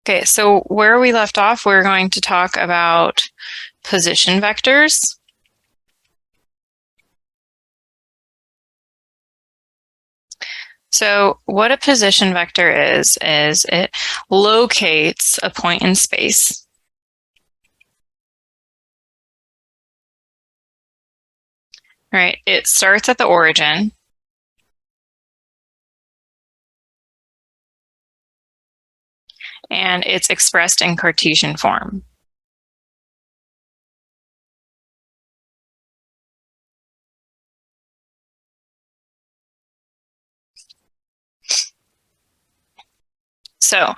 Okay, so where we left off, we're going to talk about position vectors. So what a position vector is it locates a point in space. Right, it starts at the origin. And it's expressed in Cartesian form. So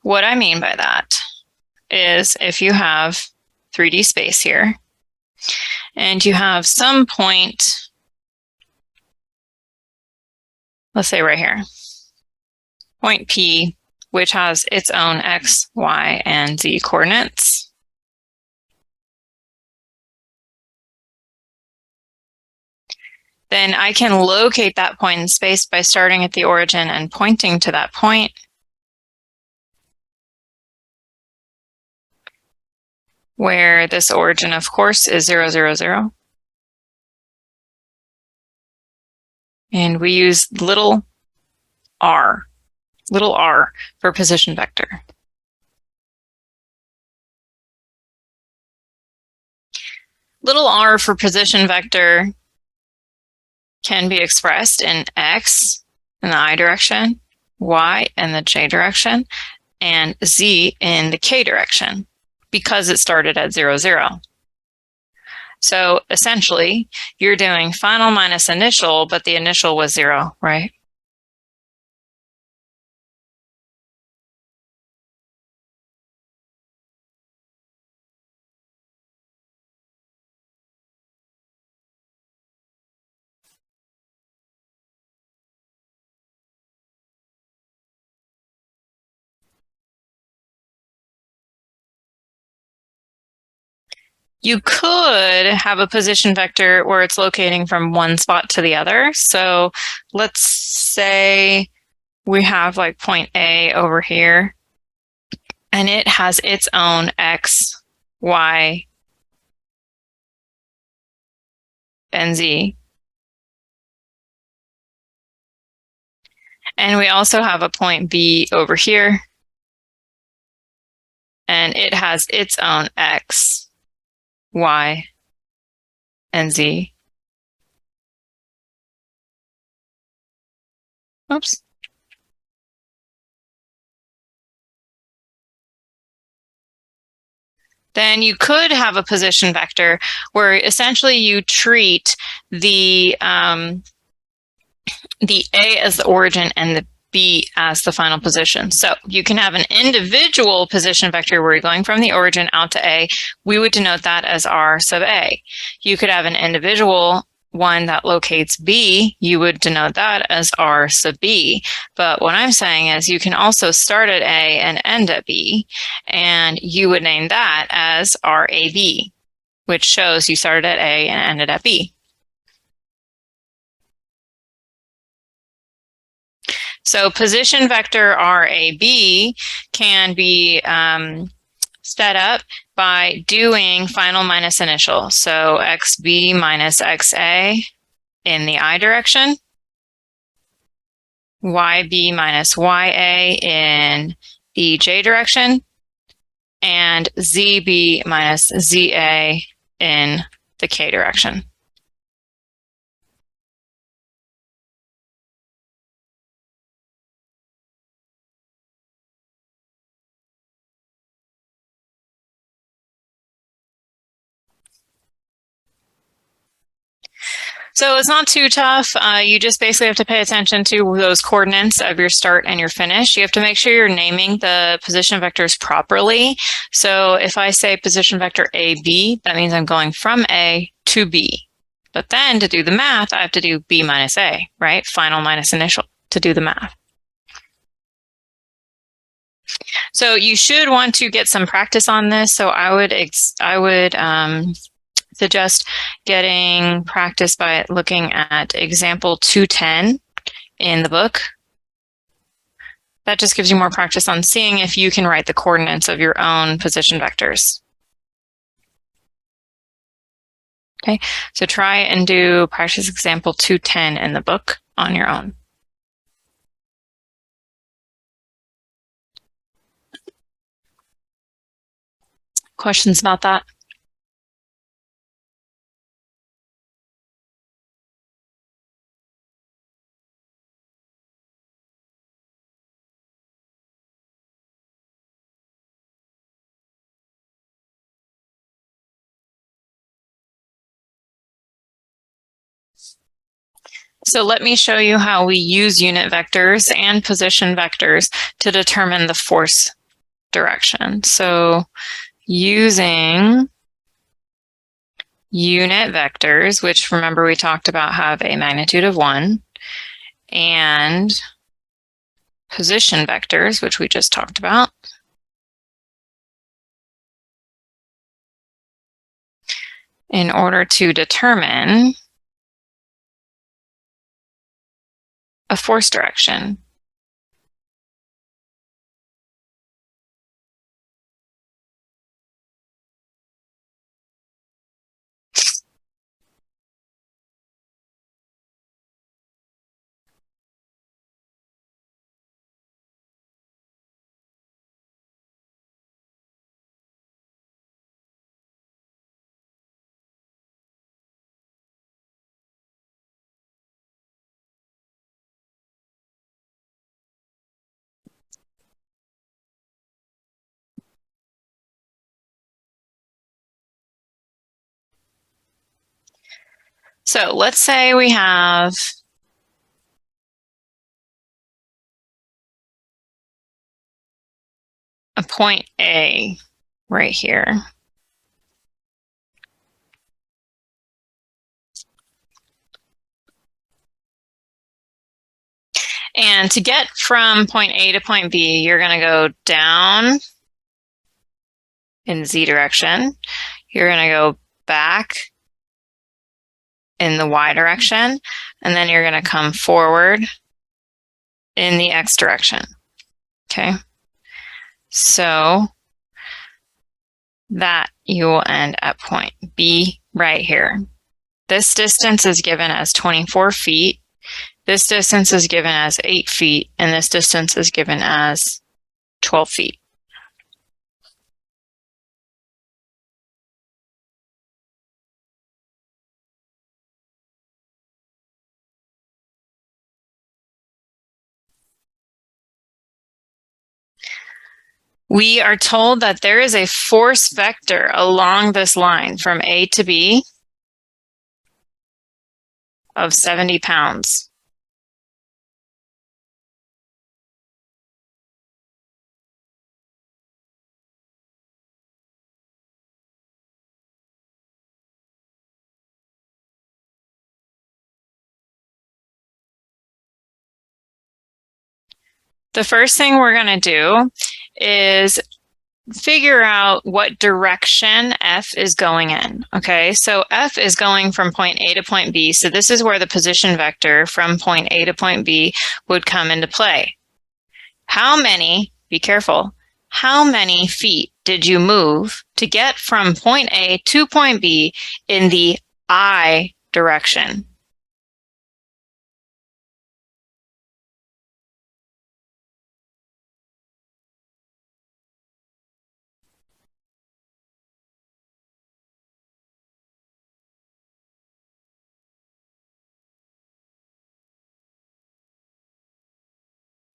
what I mean by that is if you have 3D space here, and you have some point, let's say right here, point P, which has its own x, y, and z coordinates. Then I can locate that point in space by starting at the origin and pointing to that point. Where this origin, of course, is 0, 0, 0. And we use little r for position vector. Little r for position vector can be expressed in x in the I direction, y in the j direction, and z in the k direction, because it started at 0, 0. So essentially, you're doing final minus initial, but the initial was 0, right? You could have a position vector where it's locating from one spot to the other. So let's say we have like point A over here, and it has its own x, y, and z. And we also have a point B over here, and it has its own x, y, and z. Oops. Then you could have a position vector where essentially you treat the A as the origin and the B as the final position. So you can have an individual position vector where you're going from the origin out to A. We would denote that as R sub A. You could have an individual one that locates B. You would denote that as R sub B. But what I'm saying is you can also start at A and end at B, and you would name that as RAB, which shows you started at A and ended at B. So position vector RAB can be set up by doing final minus initial. So XB minus XA in the I direction, YB minus YA in the J direction, and ZB minus ZA in the K direction. So it's not too tough. You just basically have to pay attention to those coordinates of your start and your finish. You have to make sure you're naming the position vectors properly. So if I say position vector AB, that means I'm going from A to B. But then to do the math, I have to do B minus A, right? Final minus initial to do the math. So you should want to get some practice on this. So I would suggest getting practice by looking at example 210 in the book. That just gives you more practice on seeing if you can write the coordinates of your own position vectors. Okay, so try and do practice example 210 in the book on your own. Questions about that? So let me show you how we use unit vectors and position vectors to determine the force direction. So using unit vectors, which remember we talked about have a magnitude of 1, and position vectors, which we just talked about, in order to determine a force direction. So let's say we have a point A right here. And to get from point A to point B, you're going to go down in Z direction. You're going to go back in the Y direction, and then you're going to come forward in the X direction. Okay. So that you will end at point B right here. This distance is given as 24 feet. This distance is given as 8 feet, and this distance is given as 12 feet. We are told that there is a force vector along this line from A to B of 70 pounds. The first thing we're going to do is figure out what direction F is going in. Okay, so F is going from point A to point B, so this is where the position vector from point A to point B would come into play. How many, be careful, how many feet did you move to get from point A to point B in the I direction?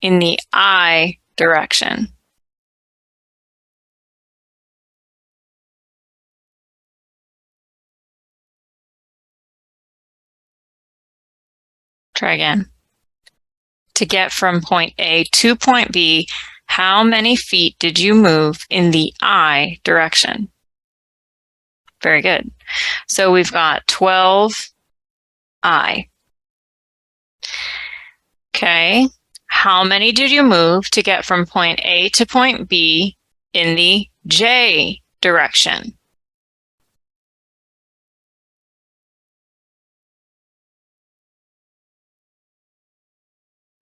In the I direction. Try again. To get from point A to point B, how many feet did you move in the I direction? Very good. So we've got 12I. Okay. How many did you move to get from point A to point B in the J direction?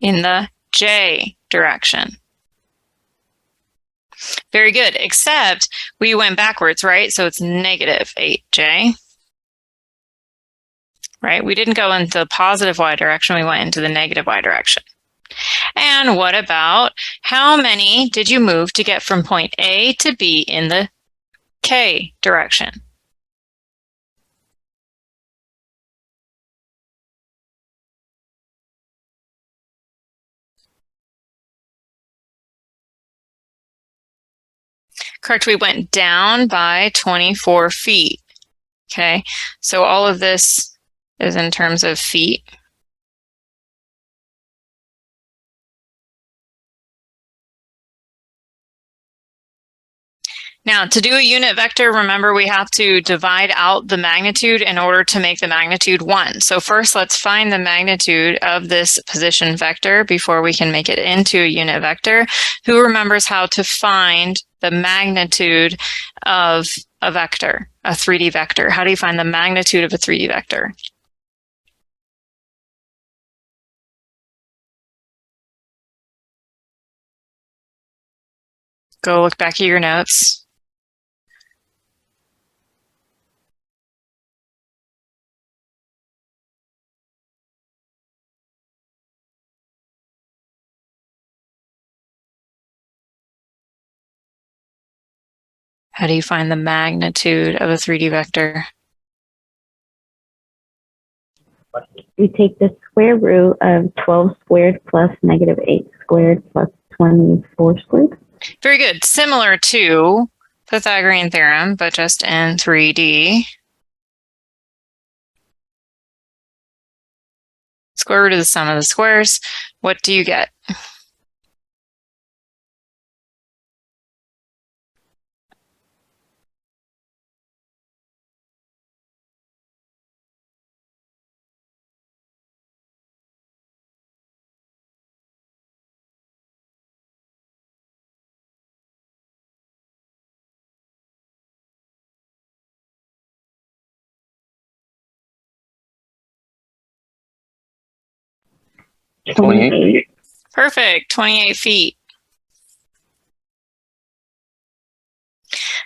In the J direction. Very good, except we went backwards, right? So it's negative 8j. Right? We didn't go into the positive y direction, we went into the negative y direction. And what about how many did you move to get from point A to B in the k direction? Correct, we went down by 24 feet. Okay, so all of this is in terms of feet. Now, to do a unit vector, remember we have to divide out the magnitude in order to make the magnitude 1. So first, let's find the magnitude of this position vector before we can make it into a unit vector. Who remembers how to find the magnitude of a vector, a 3D vector? How do you find the magnitude of a 3D vector? Go look back at your notes. How do you find the magnitude of a 3D vector? We take the square root of 12 squared plus negative 8 squared plus 24 squared. Very good. Similar to Pythagorean theorem, but just in 3D. Square root of the sum of the squares. What do you get? Perfect, 28 feet.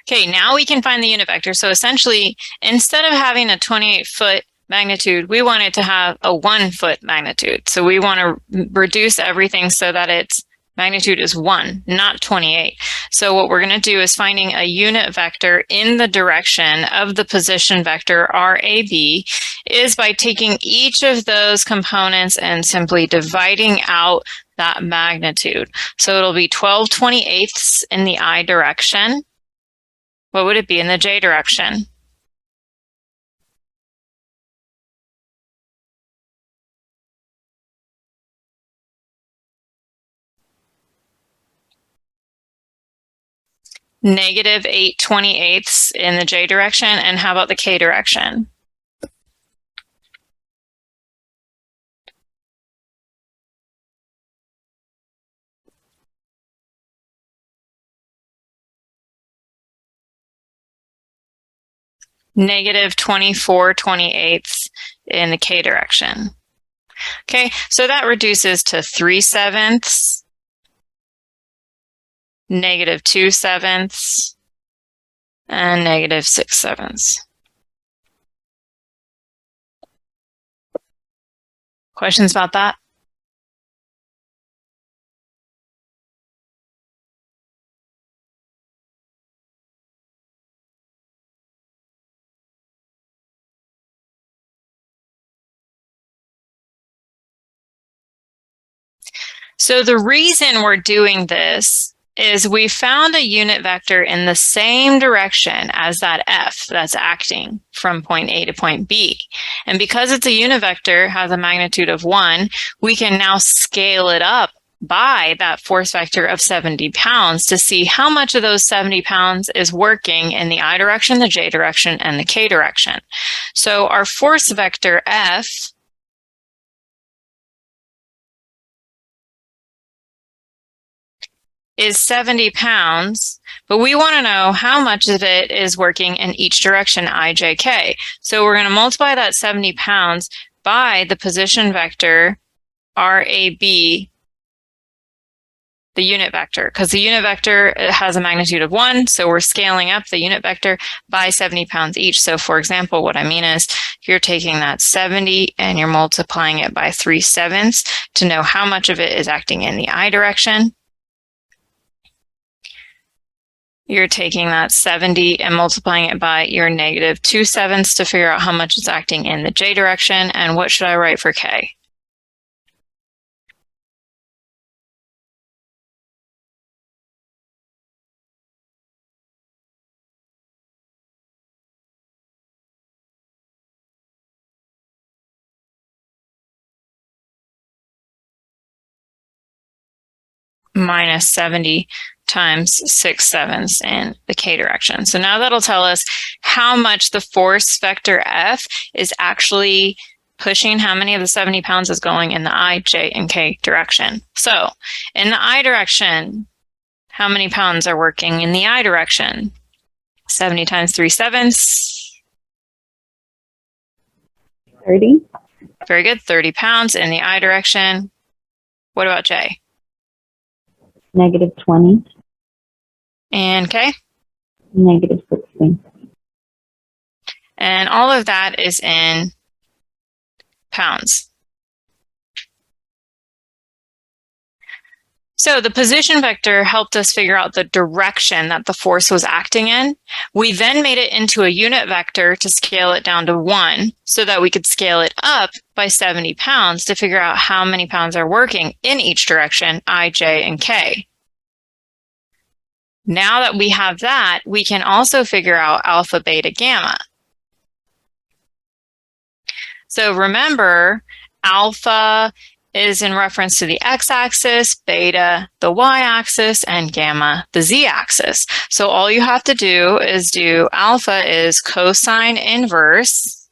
Okay, now we can find the unit vector. So essentially, instead of having a 28-foot magnitude, we want it to have a 1-foot magnitude. So we want to reduce everything so that its magnitude is 1, not 28. So what we're going to do is finding a unit vector in the direction of the position vector RAB is by taking each of those components and simply dividing out that magnitude. So it'll be 12/28 in the I direction. What would it be in the j direction? Negative 8/28 in the j direction. And how about the k direction? Negative 24/28 in the k direction. Okay, so that reduces to 3/7, negative 2/7, and negative 6/7. Questions about that? So the reason we're doing this is we found a unit vector in the same direction as that F that's acting from point A to point B. And because it's a unit vector, has a magnitude of 1, we can now scale it up by that force vector of 70 pounds to see how much of those 70 pounds is working in the I direction, the j direction, and the k direction. So our force vector F is 70 pounds, but we want to know how much of it is working in each direction, I, j, k. So we're going to multiply that 70 pounds by the position vector RAB the unit vector, because the unit vector has a magnitude of 1, so we're scaling up the unit vector by 70 pounds each. So for example, what I mean is you're taking that 70 and you're multiplying it by 3/7 to know how much of it is acting in the I direction. You're taking that 70 and multiplying it by your negative 2/7 to figure out how much it's acting in the J direction. And what should I write for K? Minus 70 times 6/7 in the K direction. So now that'll tell us how much the force vector F is actually pushing, how many of the 70 pounds is going in the I, J, and K direction. So in the I direction, how many pounds are working in the I direction? 70 times 3/7. 30. Very good. 30 pounds in the I direction. What about J? Negative 20. And K? Negative 60. And all of that is in pounds. So the position vector helped us figure out the direction that the force was acting in. We then made it into a unit vector to scale it down to 1 so that we could scale it up by 70 pounds to figure out how many pounds are working in each direction, I, J, and K. Now that we have that, we can also figure out alpha, beta, gamma. So remember, alpha is in reference to the x-axis, beta the y-axis, and gamma the z-axis. So all you have to do is do alpha is cosine inverse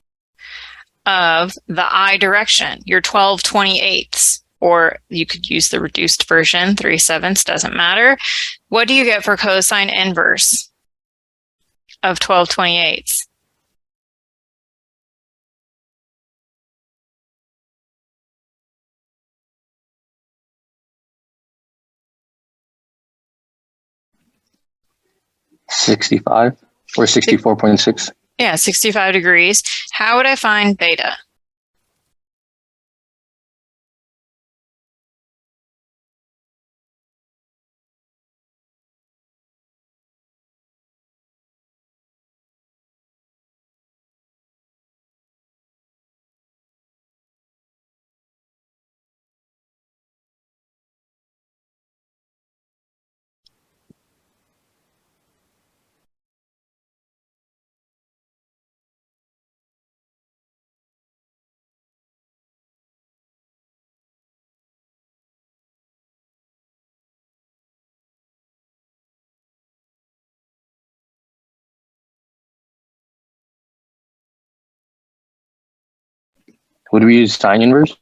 of the I direction, your 12/28, or you could use the reduced version, 3/7, doesn't matter. What do you get for cosine inverse of 12/28? $65 or 64.6. Yeah, 65 degrees. How would I find beta? Would we use sine inverse?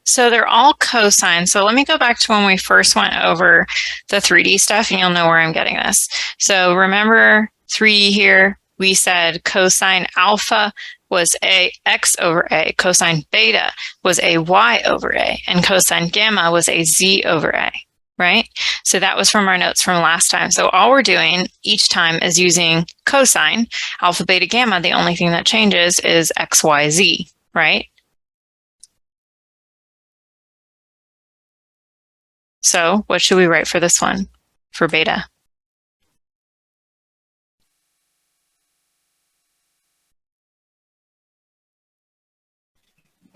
So they're all cosine. So let me go back to when we first went over the 3D stuff and you'll know where I'm getting this. So remember 3 here, we said cosine alpha was a x over a, cosine beta was a y over a, and cosine gamma was a z over a, right? So that was from our notes from last time. So all we're doing each time is using cosine, alpha, beta, gamma. The only thing that changes is x, y, z, right? So what should we write for this one, for beta?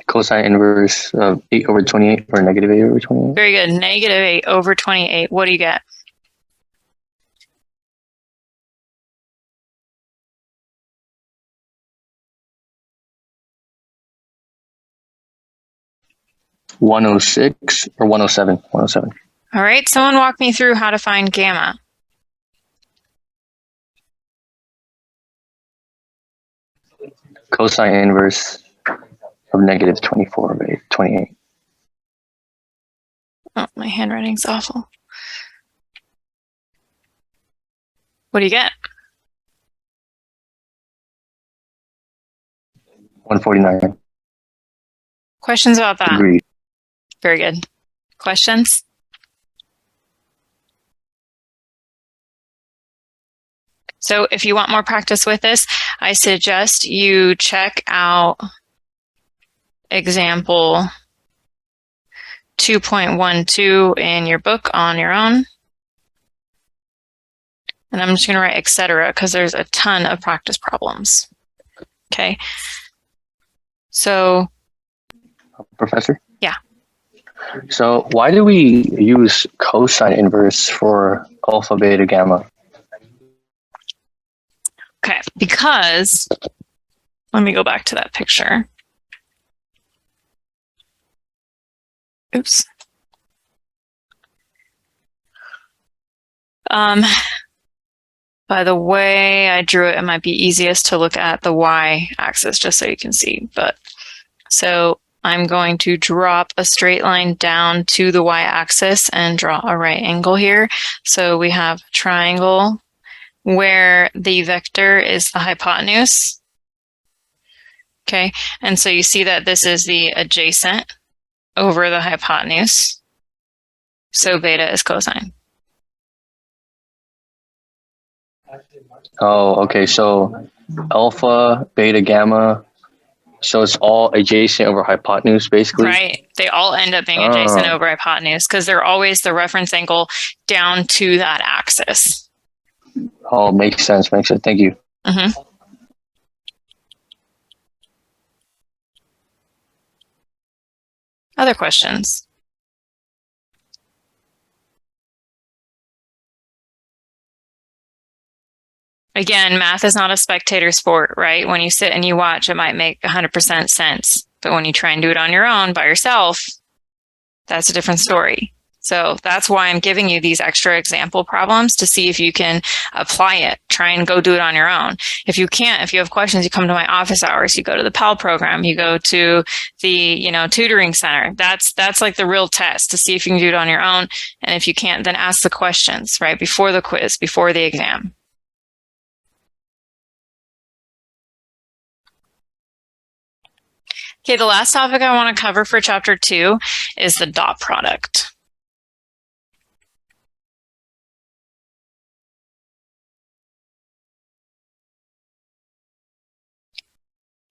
Cosine inverse of 8 over 28 or negative 8 over 28. Very good. Negative 8 over 28. What do you get? $106 or 107. 107. All right. Someone walk me through how to find gamma. Cosine inverse of negative 24 over 28. Oh, my handwriting's awful. What do you get? 149. Questions about that? Agreed. Very good. Questions? So if you want more practice with this, I suggest you check out example 2.12 in your book on your own. And I'm just going to write etc. because there's a ton of practice problems. Okay. So. Professor? Yeah. So why do we use cosine inverse for alpha, beta, gamma? Okay, because let me go back to that picture. Oops. By the way I drew it, it might be easiest to look at the y-axis just so you can see. But so I'm going to drop a straight line down to the y-axis and draw a right angle here. So we have a triangle where the vector is the hypotenuse. Okay, and so you see that this is the adjacent over the hypotenuse. So beta is cosine. Oh, okay. So alpha, beta, gamma. So it's all adjacent over hypotenuse, basically. Right. They all end up being adjacent over hypotenuse because they're always the reference angle down to that axis. Oh, makes sense. Makes sense. Thank you. Mm-hmm. Other questions? Again, math is not a spectator sport, right? When you sit and you watch, it might make 100% sense. But when you try and do it on your own by yourself, that's a different story. So that's why I'm giving you these extra example problems to see if you can apply it. Try and go do it on your own. If you can't, if you have questions, you come to my office hours, you go to the PAL program, you go to the, tutoring center. That's like the real test to see if you can do it on your own. And if you can't, then ask the questions, right? Before the quiz, before the exam. Okay, the last topic I want to cover for chapter 2 is the dot product.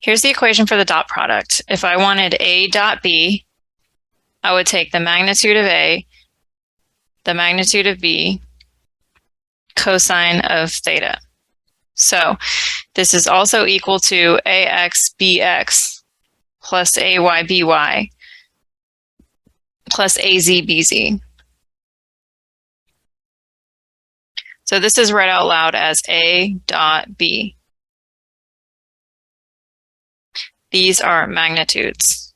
Here's the equation for the dot product. If I wanted A dot B, I would take the magnitude of A, the magnitude of B, cosine of theta. So this is also equal to AX BX plus AY BY plus AZ BZ. So this is read out loud as A dot B. These are magnitudes.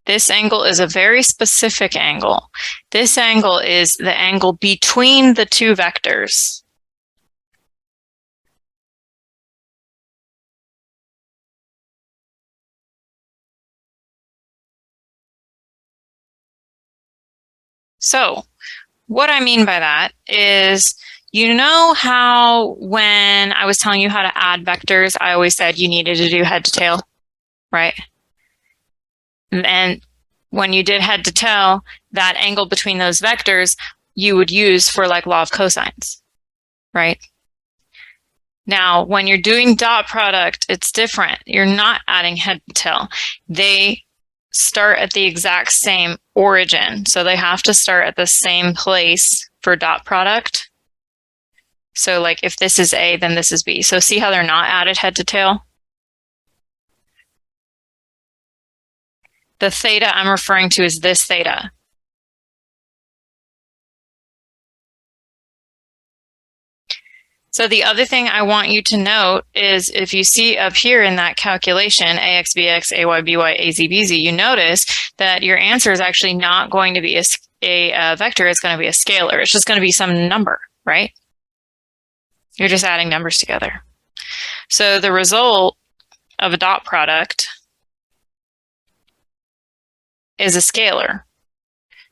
This angle is a very specific angle. This angle is the angle between the two vectors. So what I mean by that is, you know how when I was telling you how to add vectors, I always said you needed to do head to tail, right? And when you did head to tail, that angle between those vectors you would use for like law of cosines, right? Now, when you're doing dot product, it's different. You're not adding head to tail. They start at the exact same origin. So they have to start at the same place for dot product. So like if this is A, then this is B. So see how they're not added head to tail? The theta I'm referring to is this theta. So the other thing I want you to note is if you see up here in that calculation, AX, BX, AY, BY, AZ, BZ, you notice that your answer is actually not going to be a vector, it's going to be a scalar. It's just going to be some number, right? You're just adding numbers together. So the result of a dot product is a scalar.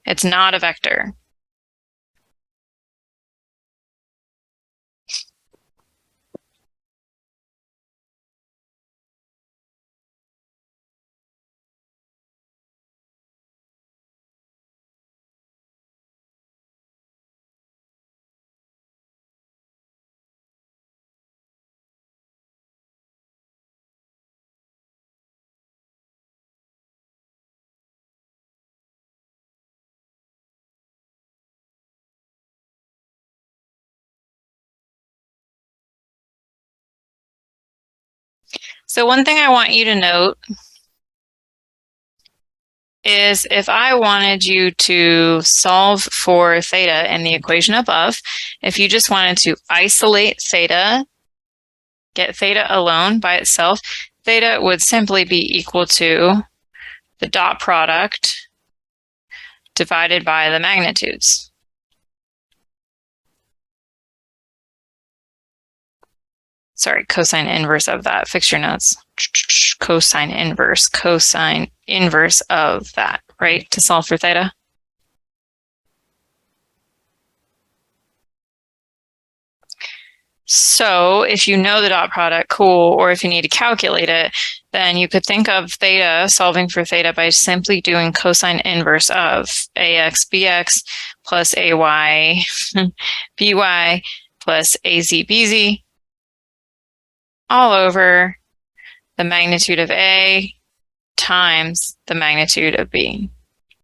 It's not a vector. So one thing I want you to note is if I wanted you to solve for theta in the equation above, if you just wanted to isolate theta, get theta alone by itself, theta would simply be equal to the dot product divided by the magnitudes. Sorry, cosine inverse of that. Fix your notes. Cosine inverse of that, right? To solve for theta. So if you know the dot product, cool, or if you need to calculate it, then you could think of theta, solving for theta, by simply doing cosine inverse of ax bx plus ay by plus az bz all over the magnitude of A times the magnitude of B.